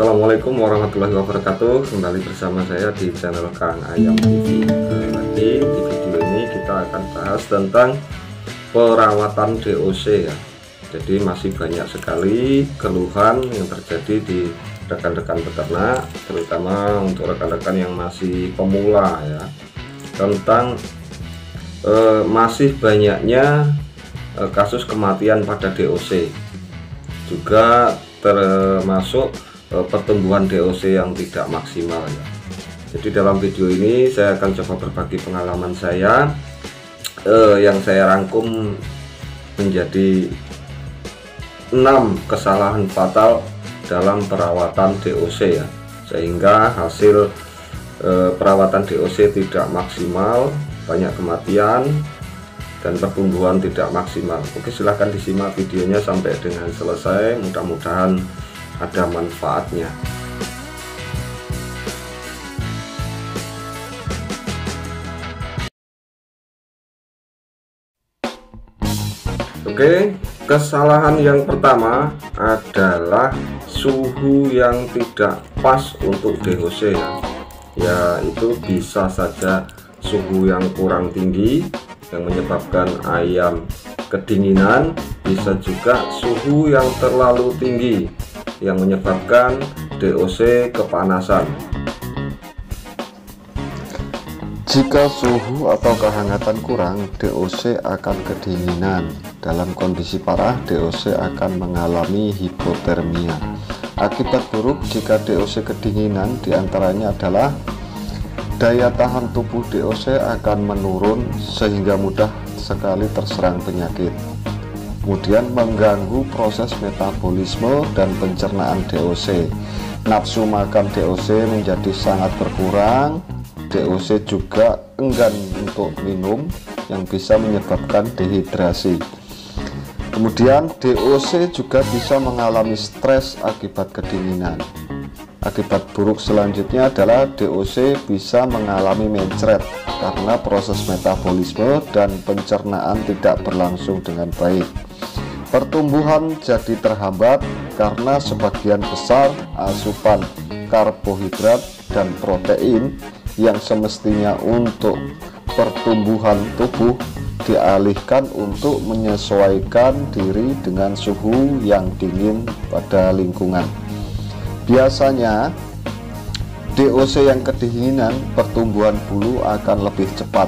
Assalamualaikum warahmatullahi wabarakatuh. Kembali bersama saya di channel Kang Ayam TV. Lagi di video ini kita akan bahas tentang perawatan DOC ya. Jadi masih banyak sekali keluhan yang terjadi di rekan-rekan peternak, terutama untuk rekan-rekan yang masih pemula ya, tentang masih banyaknya kasus kematian pada DOC, juga termasuk pertumbuhan DOC yang tidak maksimal ya. Jadi dalam video ini saya akan coba berbagi pengalaman saya yang saya rangkum menjadi 6 kesalahan fatal dalam perawatan DOC ya, sehingga hasil perawatan DOC tidak maksimal, banyak kematian dan pertumbuhan tidak maksimal. Oke, silahkan disimak videonya sampai dengan selesai, mudah-mudahan ada manfaatnya. Oke, kesalahan yang pertama adalah suhu yang tidak pas untuk DOC ya. Yaitu bisa saja suhu yang kurang tinggi yang menyebabkan ayam kedinginan, bisa juga suhu yang terlalu tinggi yang menyebabkan DOC kepanasan. Jika suhu atau kehangatan kurang, DOC akan kedinginan. Dalam kondisi parah, DOC akan mengalami hipotermia. Akibat buruk jika DOC kedinginan diantaranya adalah daya tahan tubuh DOC akan menurun sehingga mudah sekali terserang penyakit. Kemudian mengganggu proses metabolisme dan pencernaan DOC. Nafsu makan DOC menjadi sangat berkurang. DOC juga enggan untuk minum yang bisa menyebabkan dehidrasi. Kemudian DOC juga bisa mengalami stres akibat kedinginan. Akibat buruk selanjutnya adalah DOC bisa mengalami mencret karena proses metabolisme dan pencernaan tidak berlangsung dengan baik. Pertumbuhan jadi terhambat karena sebagian besar asupan karbohidrat dan protein yang semestinya untuk pertumbuhan tubuh dialihkan untuk menyesuaikan diri dengan suhu yang dingin pada lingkungan. Biasanya DOC yang kedinginan, pertumbuhan bulu akan lebih cepat,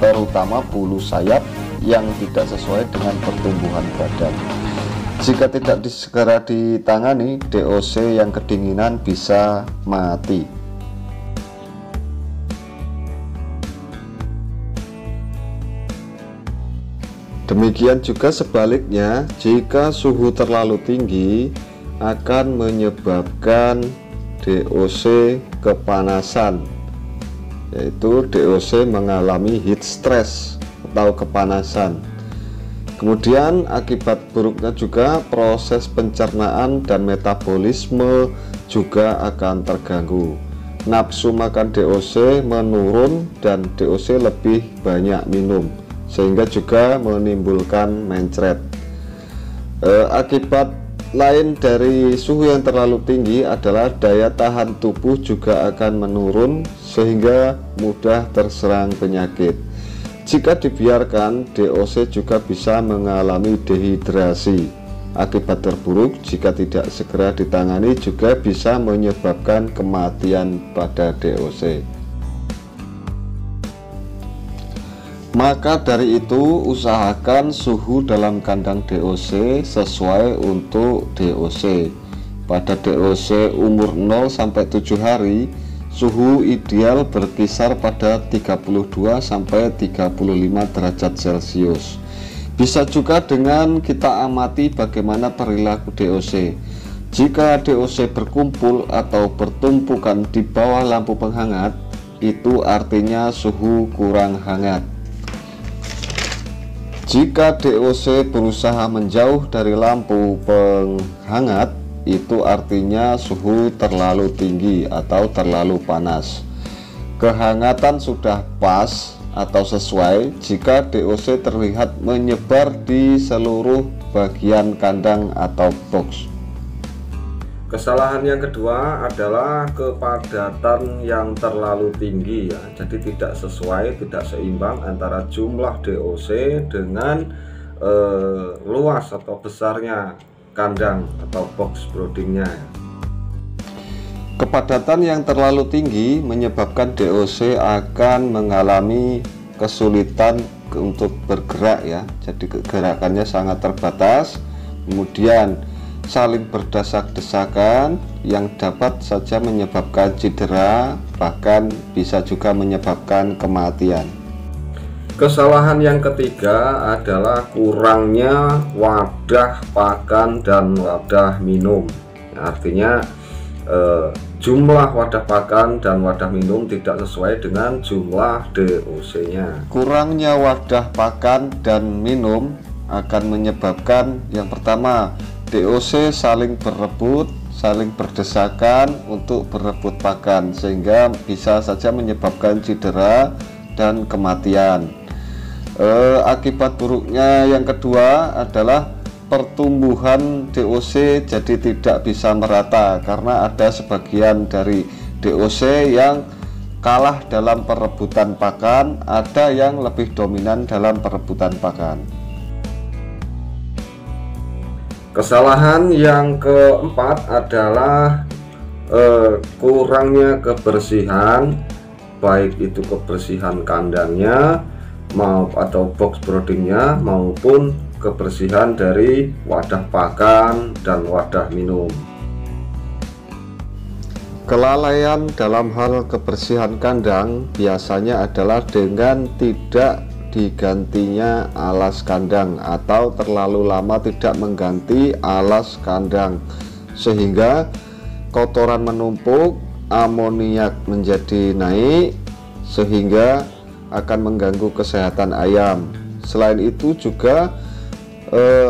terutama bulu sayap yang tidak sesuai dengan pertumbuhan badan. Jika tidak segera ditangani, DOC yang kedinginan bisa mati. Demikian juga sebaliknya, jika suhu terlalu tinggi akan menyebabkan DOC kepanasan, yaitu DOC mengalami heat stress atau kepanasan. Kemudian akibat buruknya juga proses pencernaan dan metabolisme juga akan terganggu. Nafsu makan DOC menurun dan DOC lebih banyak minum, sehingga juga menimbulkan mencret. Akibat lain dari suhu yang terlalu tinggi adalah daya tahan tubuh juga akan menurun sehingga mudah terserang penyakit. Jika dibiarkan, DOC juga bisa mengalami dehidrasi. Akibat terburuk jika tidak segera ditangani juga bisa menyebabkan kematian pada DOC. Maka dari itu, usahakan suhu dalam kandang DOC sesuai untuk DOC. Pada DOC umur 0 sampai 7 hari, suhu ideal berkisar pada 32 sampai 35 derajat Celcius. Bisa juga dengan kita amati bagaimana perilaku DOC. Jika DOC berkumpul atau bertumpukan di bawah lampu penghangat, itu artinya suhu kurang hangat. Jika DOC berusaha menjauh dari lampu penghangat, itu artinya suhu terlalu tinggi atau terlalu panas. Kehangatan sudah pas atau sesuai jika DOC terlihat menyebar di seluruh bagian kandang atau box. Kesalahan yang kedua adalah kepadatan yang terlalu tinggi ya. Jadi tidak sesuai, tidak seimbang antara jumlah DOC dengan luas atau besarnya kandang atau box broodingnya. Kepadatan yang terlalu tinggi menyebabkan DOC akan mengalami kesulitan untuk bergerak ya. Jadi gerakannya sangat terbatas, kemudian saling berdesak-desakan yang dapat saja menyebabkan cedera, bahkan bisa juga menyebabkan kematian. Kesalahan yang ketiga adalah kurangnya wadah pakan dan wadah minum. Artinya jumlah wadah pakan dan wadah minum tidak sesuai dengan jumlah DOC-nya. Kurangnya wadah pakan dan minum akan menyebabkan yang pertama, DOC saling berebut, saling berdesakan untuk berebut pakan, sehingga bisa saja menyebabkan cedera dan kematian. Akibat buruknya yang kedua adalah pertumbuhan DOC jadi tidak bisa merata, karena ada sebagian dari DOC yang kalah dalam perebutan pakan, ada yang lebih dominan dalam perebutan pakan. Kesalahan yang keempat adalah kurangnya kebersihan, baik itu kebersihan kandangnya atau box broodingnya maupun kebersihan dari wadah pakan dan wadah minum. Kelalaian dalam hal kebersihan kandang biasanya adalah dengan tidak digantinya alas kandang atau terlalu lama tidak mengganti alas kandang, sehingga kotoran menumpuk, amoniak menjadi naik, sehingga akan mengganggu kesehatan ayam. Selain itu juga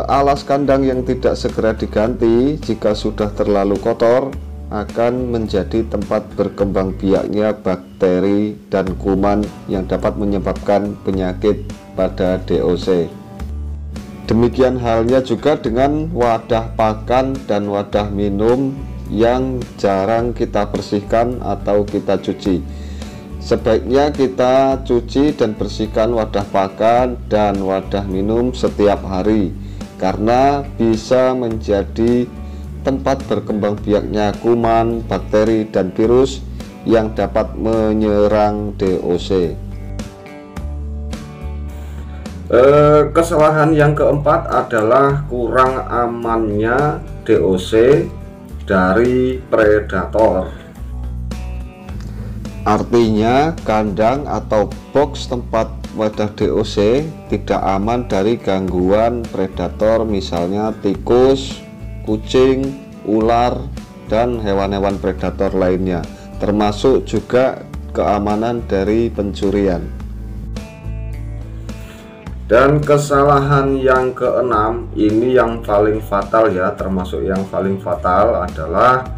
alas kandang yang tidak segera diganti jika sudah terlalu kotor akan menjadi tempat berkembang biaknya bakteri dan kuman yang dapat menyebabkan penyakit pada DOC. Demikian halnya juga dengan wadah pakan dan wadah minum yang jarang kita bersihkan atau kita cuci. Sebaiknya kita cuci dan bersihkan wadah pakan dan wadah minum setiap hari, karena bisa menjadi tempat berkembang biaknya kuman, bakteri, dan virus yang dapat menyerang DOC. Kesalahan yang keempat adalah kurang amannya DOC dari predator. Artinya kandang atau box tempat wadah DOC tidak aman dari gangguan predator, misalnya tikus, kucing, ular, dan hewan-hewan predator lainnya, termasuk juga keamanan dari pencurian. Dan kesalahan yang keenam, ini yang paling fatal ya, termasuk yang paling fatal adalah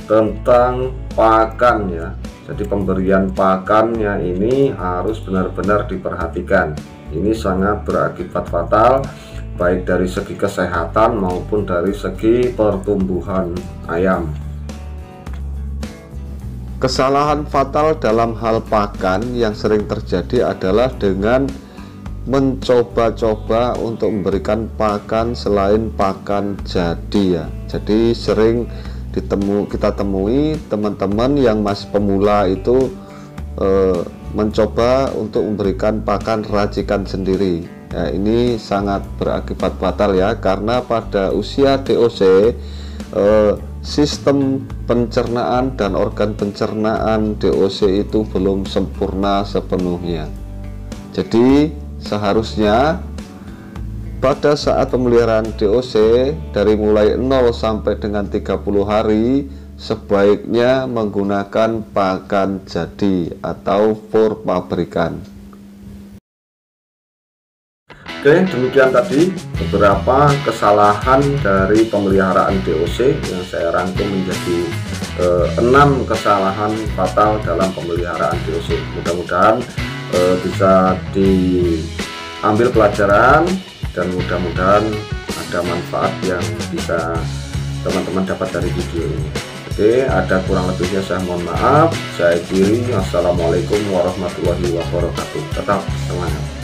tentang pakan ya. Jadi pemberian pakannya ini harus benar-benar diperhatikan. Ini sangat berakibat fatal baik dari segi kesehatan maupun dari segi pertumbuhan ayam. Kesalahan fatal dalam hal pakan yang sering terjadi adalah dengan mencoba-coba untuk memberikan pakan selain pakan jadi ya. Jadi sering kita temui teman-teman yang masih pemula itu mencoba untuk memberikan pakan racikan sendiri. Ya, ini sangat berakibat fatal ya, karena pada usia DOC sistem pencernaan dan organ pencernaan DOC itu belum sempurna sepenuhnya. Jadi seharusnya pada saat pemeliharaan DOC dari mulai 0 sampai dengan 30 hari sebaiknya menggunakan pakan jadi atau for pabrikan. Oke, demikian tadi beberapa kesalahan dari pemeliharaan DOC yang saya rangkum menjadi 6 kesalahan fatal dalam pemeliharaan DOC. Mudah-mudahan bisa diambil pelajaran dan mudah-mudahan ada manfaat yang bisa teman-teman dapat dari video ini. Oke, ada kurang lebihnya saya mohon maaf. Saya akhiri. Assalamualaikum warahmatullahi wabarakatuh. Tetap semangat.